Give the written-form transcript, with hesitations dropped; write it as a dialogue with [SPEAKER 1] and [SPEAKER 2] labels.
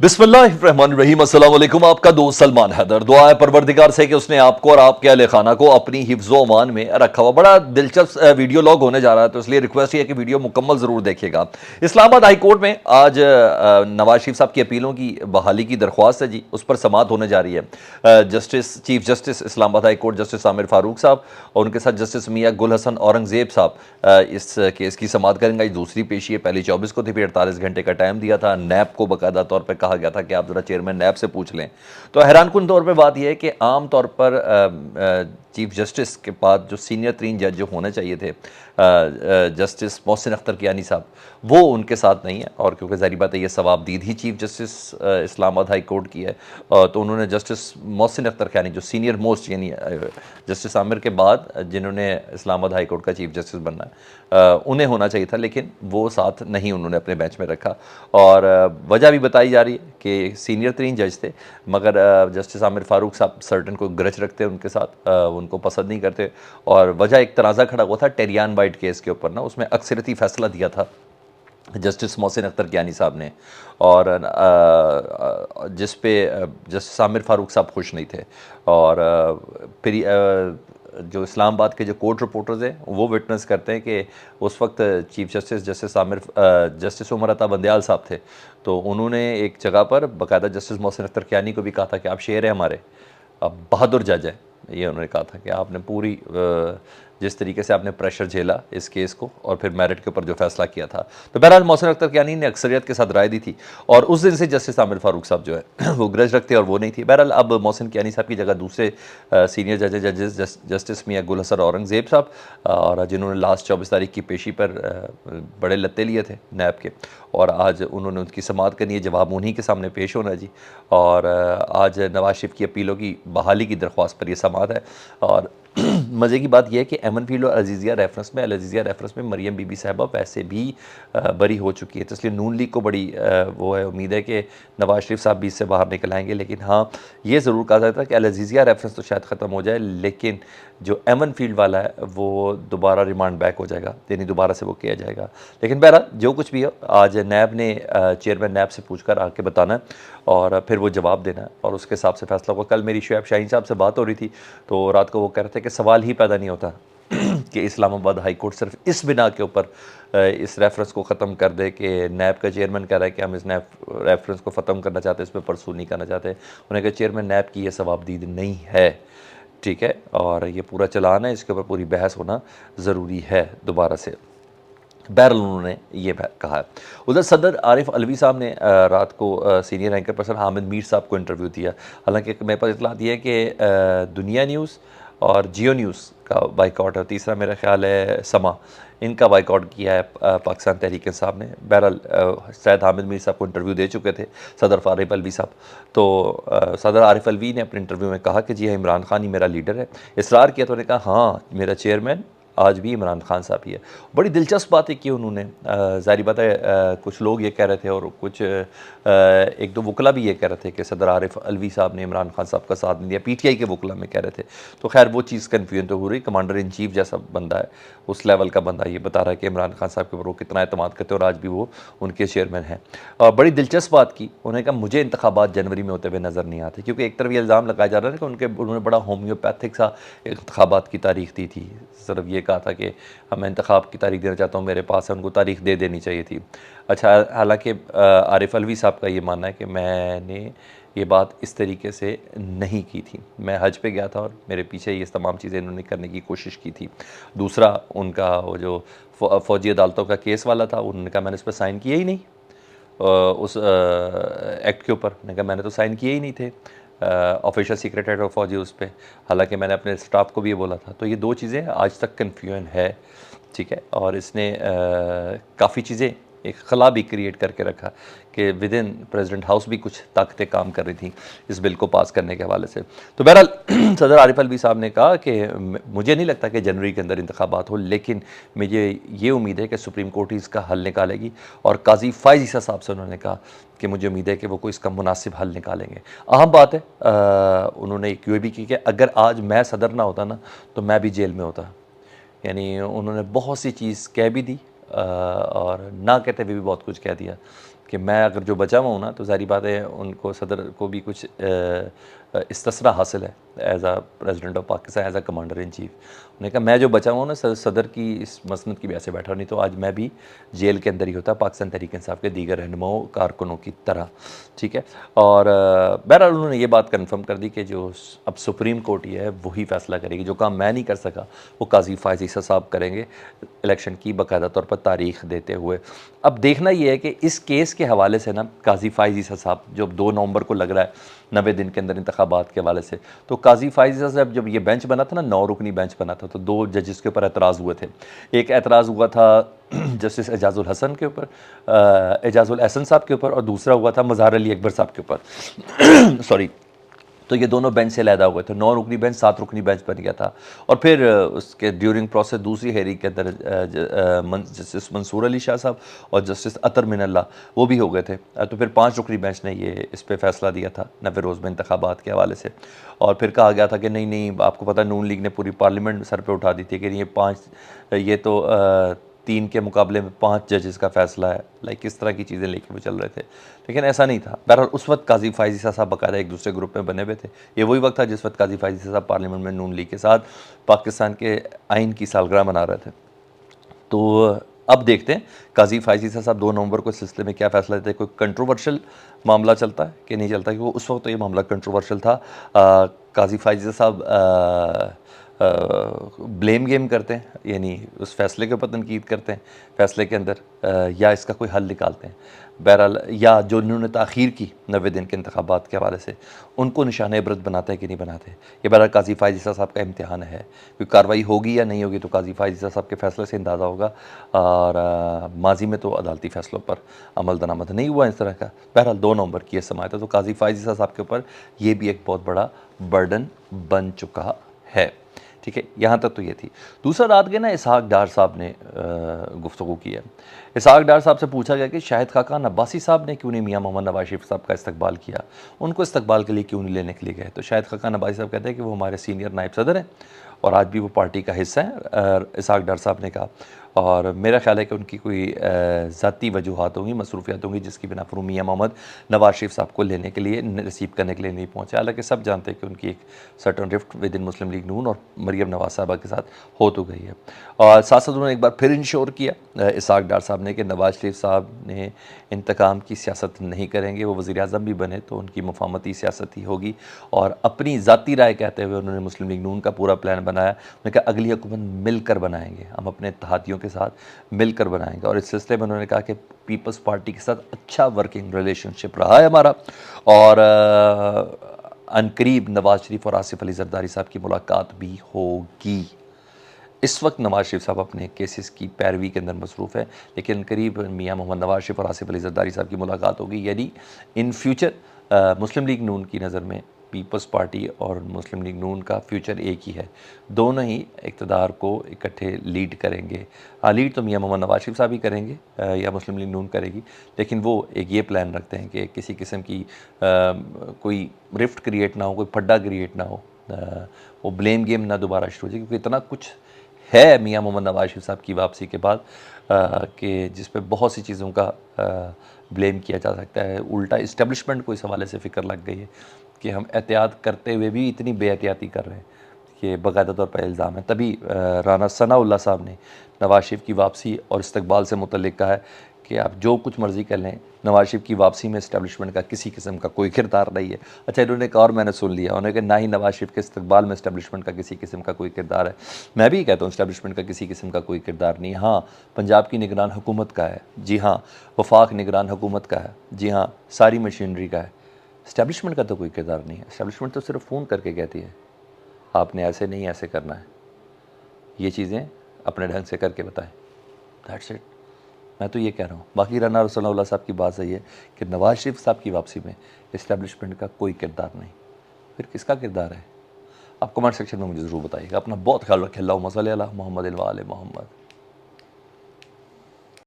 [SPEAKER 1] बिस्मिल्लाहिर्रहमानिर्रहीम। अस्सलाम वालेकुम। आपका दोस्त सलमान हैदर। दुआ है परवरदिगार से कि उसने आपको और आपके अहले खाना को अपनी हिफ्ज़ व अमान में रखा हुआ। बड़ा दिलचस्प वीडियो लॉग होने जा रहा है, तो इसलिए रिक्वेस्ट ये है कि वीडियो मुकम्मल ज़रूर देखिएगा। इस्लामाबाद हाई कोर्ट में आज नवाज शरीफ साहब की अपीलों की बहाली की दरख्वास्त है जी, उस पर समाअत होने जा रही है। Chief justice Islamabad high court justice Aamir Farooq साहब और उनके साथ जस्टिस मियां गुल हसन औरंगज़ेब साहब इस केस की समाअत करेंगे। ये दूसरी पेशी है, पहली 24 को थी, फिर 48 घंटे का टाइम दिया था। नैब को बाकायदा तौर पर कहा गया था कि आप ज़रा चेयरमैन नैब से पूछ लें। तो हैरानकुन तौर पे बात यह है कि आम तौर पर चीफ जस्टिस के बाद जो सीनियर 3 जज जो होने चाहिए थे, जस्टिस मोहसिन अख्तर कियानी साहब, वो उनके साथ नहीं है। और क्योंकि ज़ाहिर बात है ये सवाबदीद ही chief justice Islamabad high court की है, तो उन्होंने जस्टिस मोहसिन अख्तर कियानी जो सीनियर मोस्ट यानी जस्टिस आमिर के बाद जिन्होंने इस्लामाबाद हाई कोर्ट का चीफ जस्टिस बनना है, उन्हें होना चाहिए था, लेकिन वो साथ नहीं उन्होंने अपने बेंच में रखा। और वजह भी बताई जा रही है कि सीनियर 3 जज थे, मगर जस्टिस आमिर फारूक साहब सर्टन को ग्रज रखते हैं उनके साथ, उनको पसंद नहीं करते। और वजह एक तनाज़ा खड़ा हुआ था टेरियान वाइट केस के ऊपर ना, उसमें अक्सरती फैसला दिया था जस्टिस मोहसिन अख्तर कियानी साहब ने, और जिस पे जस्टिस आमिर फारूक साहब खुश नहीं थे। और फिर जो इस्लामाबाद के जो कोर्ट रिपोर्टर्स हैं वो विटनेस करते हैं कि उस वक्त chief justice justice Umar Ata Bandial साहब थे, तो उन्होंने एक जगह पर बाकायदा जस्टिस मोहसिन अख्तर कियानी को भी कहा था कि आप शेर हैं हमारे, अब बहादुर जज है। ये उन्होंने कहा था कि आपने पूरी जिस तरीके से आपने प्रेशर झेला इस केस को और फिर मेरिट के ऊपर जो फैसला किया था। तो बहरहाल मोहसिन अख्तर कियानी ने अक्सरियत के साथ राय दी थी, और उस दिन से जस्टिस आमिर फारूक साहब जो है वो ग्रज रखते और वो नहीं थी। बहरहाल अब मोहसिन कियानी साहब की जगह दूसरे सीनियर जजेस जस्टिस मियां गुल हसन औरंगज़ेब साहब, और जिन्होंने लास्ट 24 तारीख की पेशी पर बड़े लत्ते लिए थे नैब के, और आज उन्होंने उनकी समाअत करनी है, जवाब उन्हीं के सामने पेश होना है जी। और आज नवाज शरीफ की अपीलों की बहाली की दरख्वास्त पर यह समाअत है। और मज़े की बात यह है कि एमन फील्ड और अजीज़िया रेफरेंस में मरियम बीबी साहबा वैसे भी बरी हो चुकी है, तो इसलिए नून लीग को बड़ी वो है उम्मीद है कि नवाज शरीफ साहब भी इससे बाहर निकल आएंगे। लेकिन हाँ, ये ज़रूर कहा जाता है कि अजीज़िया रेफरेंस तो शायद ख़त्म हो जाए, लेकिन जो एमन फील्ड वाला है वो दोबारा रिमांड बैक हो जाएगा, यानी दोबारा से वो किया जाएगा। लेकिन बहरहाल जो कुछ भी हो, आज नैब ने चेयरमैन नैब से पूछ कर आके बताना है और फिर वो जवाब देना है, और उसके हिसाब से फैसला होगा। कल मेरी शुएब शाहीन साहब से बात हो रही थी, तो रात को वो कह रहे थे कि सवाल ही पैदा नहीं होता कि इस्लामाबाद हाई कोर्ट सिर्फ इस बिना के ऊपर इस रेफरेंस को ख़त्म कर दे कि नैब का चेयरमैन कह रहा है कि हम इस नैब रेफरेंस को ख़त्म करना चाहते हैं, इस पर परसू नहीं करना चाहते। उन्हें कहा चेयरमैन नैब की ये सवाबदीद नहीं है, ठीक है, और ये पूरा चलान है, इसके ऊपर पूरी बहस होना ज़रूरी है दोबारा से। बहरहाल उन्होंने ये कहा है। उधर सदर आरिफ अलवी साहब ने रात को senior anchor person Hamid Mir साहब को इंटरव्यू दिया। हालांकि मेरे पास इतला दी है कि दुनिया न्यूज़ और जियो न्यूज़ का बाइकआउट है, तीसरा मेरा ख्याल है समा, इनका बाइकआउट किया है पाकिस्तान तहरीक इंसाफ ने। बहरहाल शायद हामिद मीर साहब को इंटरव्यू दे चुके थे सदर आरिफ अलवी साहब, तो सदर आरिफ अलवी ने अपने इंटरव्यू में कहा कि जी इमरान खान ही मेरा लीडर है। इसरार किया तो उन्होंने कहा हाँ मेरा चेयरमैन आज भी इमरान खान साहब ही है। बड़ी दिलचस्प बातें की उन्होंने। ज़ाहिर बात है कुछ लोग ये कह रहे थे और कुछ एक दो वकला भी ये कह रहे थे कि सदर आरिफ अलवी साहब ने इमरान खान साहब का साथ नहीं दिया, पीटीआई के वकला में कह रहे थे। तो खैर वो चीज़ कन्फ्यूजन तो हो रही। कमांडर इन चीफ जैसा बंदा है, उस लेवल का बंदा ये बता रहा है कि इमरान खान साहब के ऊपर वो कितना एतमाद करते हैं और आज भी वो उनके चेयरमैन हैं। और बड़ी दिलचस्प बात की उन्होंने कहा मुझे इंतखाबात जनवरी में होते हुए नज़र नहीं आते, क्योंकि एक तरफ ये इल्ज़ाम लगाया जा रहा है कि उन्होंने बड़ा होम्योपैथिक सा इंतखाबात की तारीख दी थी। सिर्फ ये कहा था कि मैं इंतखाब की तारीख देना चाहता हूँ, मेरे पास है, उनको तारीख दे देनी चाहिए थी। अच्छा, हालांकि आरिफ अलवी साहब का ये मानना है कि मैंने ये बात इस तरीके से नहीं की थी, मैं हज पे गया था और मेरे पीछे ये तमाम चीज़ें इन्होंने करने की कोशिश की थी। दूसरा उनका वो जो फ़ौजी अदालतों का केस वाला था, उन्होंने कहा मैंने उस पर साइन किया ही नहीं, उस एक्ट के ऊपर। मैंने कहा मैंने तो साइन किए ही नहीं थे ऑफिशियल सीक्रेट एड ऑफ फौजी उस पर, हालांकि मैंने अपने स्टाफ को भी ये बोला था। तो ये दो चीज़ें आज तक कन्फ्यूजन है, ठीक है। और इसने काफ़ी चीज़ें एक खला भी क्रिएट करके रखा कि विद इन प्रेसिडेंट हाउस भी कुछ ताकतें काम कर रही थी इस बिल को पास करने के हवाले से। तो बहरहाल सदर आरिफ अलवी साहब ने कहा कि मुझे नहीं लगता कि जनवरी के अंदर इंतखाबात हो, लेकिन मुझे ये उम्मीद है कि सुप्रीम कोर्ट ही इसका हल निकालेगी। और काजी फ़ाइज़ ईसा साहब से उन्होंने कहा कि मुझे उम्मीद है कि वो कोई इसका मुनासिब हल निकालेंगे। अहम बात है उन्होंने ये भी की कि अगर आज मैं सदर ना होता ना तो मैं भी जेल में होता। यानी उन्होंने बहुत सी चीज़ कह भी दी और ना कहते हुए भी बहुत कुछ कह दिया کہ میں اگر جو بچا ہوا ہوں نا تو ظاہری بات ہے ان کو صدر کو بھی کچھ استثنا حاصل ہے as a president of Pakistan, as a commander in chief. انہوں نے کہا میں جو بچا ہوا ہوں نا صدر کی اس مسند کی وجہ سے بیٹھا، نہیں تو آج میں بھی جیل کے اندر ہی ہوتا پاکستان تحریک انصاف کے دیگر رہنماؤں کارکنوں کی طرح. ٹھیک ہے. اور بہرحال انہوں نے یہ بات کنفرم کر دی کہ جو اب سپریم کورٹ ہی ہے وہی فیصلہ کرے گی. جو کام میں نہیں کر سکا وہ قاضی فائز عیسیٰ صاحب کریں گے الیکشن کی باقاعدہ طور پر تاریخ دیتے ہوئے. اب دیکھنا یہ ہے کہ اس کیس کے حوالے سے نا قاضی فائز عیسیٰ صاحب جو 2 نومبر کو لگ رہا ہے 90 دن کے اندر انتخابات کے حوالے سے، تو قاضی فائز عیسیٰ صاحب جب یہ بینچ بنا تھا نا 9 رکنی بینچ بنا تھا تو 2 ججز کے اوپر اعتراض ہوئے تھے. ایک اعتراض ہوا تھا جسٹس اعجاز الحسن کے اوپر، اعجاز الاحسن صاحب کے اوپر، اور دوسرا ہوا تھا مظہر علی اکبر صاحب کے اوپر سوری. تو یہ دونوں بینچ سے علیحدہ ہوئے تھے. 9 رکنی بینچ 7 رکنی بینچ بن گیا تھا. اور پھر اس کے ڈیورنگ پروسیس دوسری ہیئرنگ کے اندر جسٹس منصور علی شاہ صاحب اور جسٹس اطہر من اللہ وہ بھی ہو گئے تھے. تو پھر 5 رکنی بینچ نے یہ اس پہ فیصلہ دیا تھا 90 روز میں انتخابات کے حوالے سے. اور پھر کہا گیا تھا کہ نہیں آپ کو پتہ نون لیگ نے پوری پارلیمنٹ سر پہ اٹھا دی تھی کہ یہ تو 3 کے مقابلے میں 5 ججز کا فیصلہ ہے. لائک اس طرح کی چیزیں لے کے وہ چل رہے تھے، لیکن ایسا نہیں تھا. بہرحال اس وقت قاضی فائز عیسیٰ صاحب باقاعدہ ایک دوسرے گروپ میں بنے ہوئے تھے. یہ وہی وقت تھا جس وقت قاضی فائز عیسیٰ صاحب پارلیمنٹ میں نون لیگ کے ساتھ پاکستان کے آئین کی سالگرہ منا رہے تھے. تو اب دیکھتے ہیں قاضی فائز عیسیٰ صاحب 2 نومبر کو اس سلسلے میں کیا فیصلہ دیتے ہیں. کوئی کنٹروورشل معاملہ چلتا ہے کہ نہیں چلتا، کہ وہ اس وقت تو یہ معاملہ کنٹروورشل تھا. قاضی فائز عیسیٰ صاحب بلیم گیم کرتے ہیں، یعنی اس فیصلے کے اوپر تنقید کرتے ہیں فیصلے کے اندر، یا اس کا کوئی حل نکالتے ہیں. بہرحال یا جو انہوں نے تاخیر کی 90 دن کے انتخابات کے حوالے سے ان کو نشان عبرت بناتے ہیں کہ نہیں بناتے. یہ بہرحال قاضی فائز عیسیٰ صاحب کا امتحان ہے. کوئی کارروائی ہوگی یا نہیں ہوگی تو قاضی فائز عیسیٰ صاحب کے فیصلے سے اندازہ ہوگا. اور ماضی میں تو عدالتی فیصلوں پر عمل درآمد نہیں ہوا اس طرح کا. بہرحال 2 نومبر کی یہ سماعت ہے، تو قاضی فائز عیسیٰ صاحب کے اوپر یہ بھی ایک بہت بڑا برڈن بن چکا ہے. ٹھیک ہے، یہاں تک تو یہ تھی. دوسرا رات کے نا اسحاق ڈار صاحب نے گفتگو کی ہے. اسحاق ڈار صاحب سے پوچھا گیا کہ شاہد خاقان عباسی صاحب نے کیوں نہیں میاں محمد نواز شریف صاحب کا استقبال کیا، ان کو استقبال کے لیے کیوں نہیں لینے کے لیے گئے. تو شاہد خاقان عباسی صاحب کہتے ہیں کہ وہ ہمارے سینئر نائب صدر ہیں اور آج بھی وہ پارٹی کا حصہ ہیں. اسحاق ڈار صاحب نے کہا، اور میرا خیال ہے کہ ان کی کوئی ذاتی وجوہات ہوں گی، مصروفیات ہوں گی، جس کی بنا پر میاں محمد نواز شریف صاحب کو لینے کے لیے ریسیو کرنے کے لیے نہیں پہنچے. حالانکہ سب جانتے ہیں کہ ان کی ایک certain rift within Muslim League N اور مریم نواز صاحبہ کے ساتھ ہو تو گئی ہے. اور ساتھ ساتھ انہوں نے ایک بار پھر انشور کیا اسحاق ڈار صاحب نے کہ نواز شریف صاحب نے انتقام کی سیاست نہیں کریں گے. وہ وزیر اعظم بھی بنے تو ان کی مفاہمتی سیاست ہی ہوگی. اور اپنی ذاتی رائے کہتے ہوئے انہوں نے مسلم لیگ نون کا پورا پلان بنایا. انہوں نے کہا اگلی حکومت مل کر بنائیں گے، ہم اپنے اتحادیوں کے ساتھ مل کر بنائیں گے. اور اس سلسلے میں انہوں نے کہا کہ پیپلز پارٹی کے ساتھ اچھا ورکنگ ریلیشن شپ رہا ہے ہمارا، اور عنقریب نواز شریف اور آصف علی زرداری صاحب کی ملاقات بھی ہوگی. اس وقت نواز شریف صاحب اپنے کیسز کی پیروی کے اندر مصروف ہے، لیکن قریب میاں محمد نواز شریف اور آصف علی زرداری صاحب کی ملاقات ہوگی. یعنی ان فیوچر مسلم لیگ نون کی نظر میں پیپلز پارٹی اور مسلم لیگ نون کا فیوچر ایک ہی ہے. دونوں ہی اقتدار کو اکٹھے لیڈ کریں گے. لیڈ تو میاں محمد نواز شریف صاحب ہی کریں گے یا مسلم لیگ نون کرے گی، لیکن وہ ایک یہ پلان رکھتے ہیں کہ کسی قسم کی کوئی رفٹ کریٹ نہ ہو، کوئی پھڈا کریٹ نہ ہو، وہ بلیم گیم نہ دوبارہ شروع ہو جائے. کیونکہ اتنا کچھ ہے میاں محمد نواز شریف صاحب کی واپسی کے بعد کہ جس پہ بہت سی چیزوں کا بلیم کیا جا سکتا ہے. الٹا اسٹیبلشمنٹ کو اس حوالے سے فکر لگ گئی ہے کہ ہم احتیاط کرتے ہوئے بھی اتنی بے احتیاطی کر رہے ہیں. یہ باقاعدہ طور پر الزام ہے. تبھی رانا ثناء اللہ صاحب نے نواز شریف کی واپسی اور استقبال سے متعلق کہا ہے کہ آپ جو کچھ مرضی کر لیں، نواز شریف کی واپسی میں اسٹیبلشمنٹ کا کسی قسم کا کوئی کردار نہیں ہے. اچھا، انہوں نے ایک اور میں نے سن لیا، انہوں نے کہا نہ ہی نواز شریف کے استقبال میں اسٹیبلشمنٹ کا کسی قسم کا کوئی کردار ہے. میں بھی کہتا ہوں اسٹیبلشمنٹ کا کسی قسم کا کوئی کردار نہیں. ہاں، پنجاب کی نگران حکومت کا ہے، جی ہاں، وفاق نگران حکومت کا ہے، جی ہاں، ساری مشینری کا ہے. اسٹیبلشمنٹ کا تو کوئی کردار نہیں ہے. اسٹیبلشمنٹ تو صرف فون کر کے کہتی ہے آپ نے ایسے نہیں ایسے کرنا ہے، یہ چیزیں اپنے ڈھنگ سے کر کے بتائیں. That's it. میں تو یہ کہہ رہا ہوں. باقی رانا رسول اللہ صاحب کی بات صحیح ہے کہ نواز شریف صاحب کی واپسی میں اسٹیبلشمنٹ کا کوئی کردار نہیں. پھر کس کا کردار ہے؟ آپ کمنٹ سیکشن میں مجھے ضرور بتائیے گا. اپنا بہت خیال رکھیں. اللہم صلی علی محمد و آل محمد.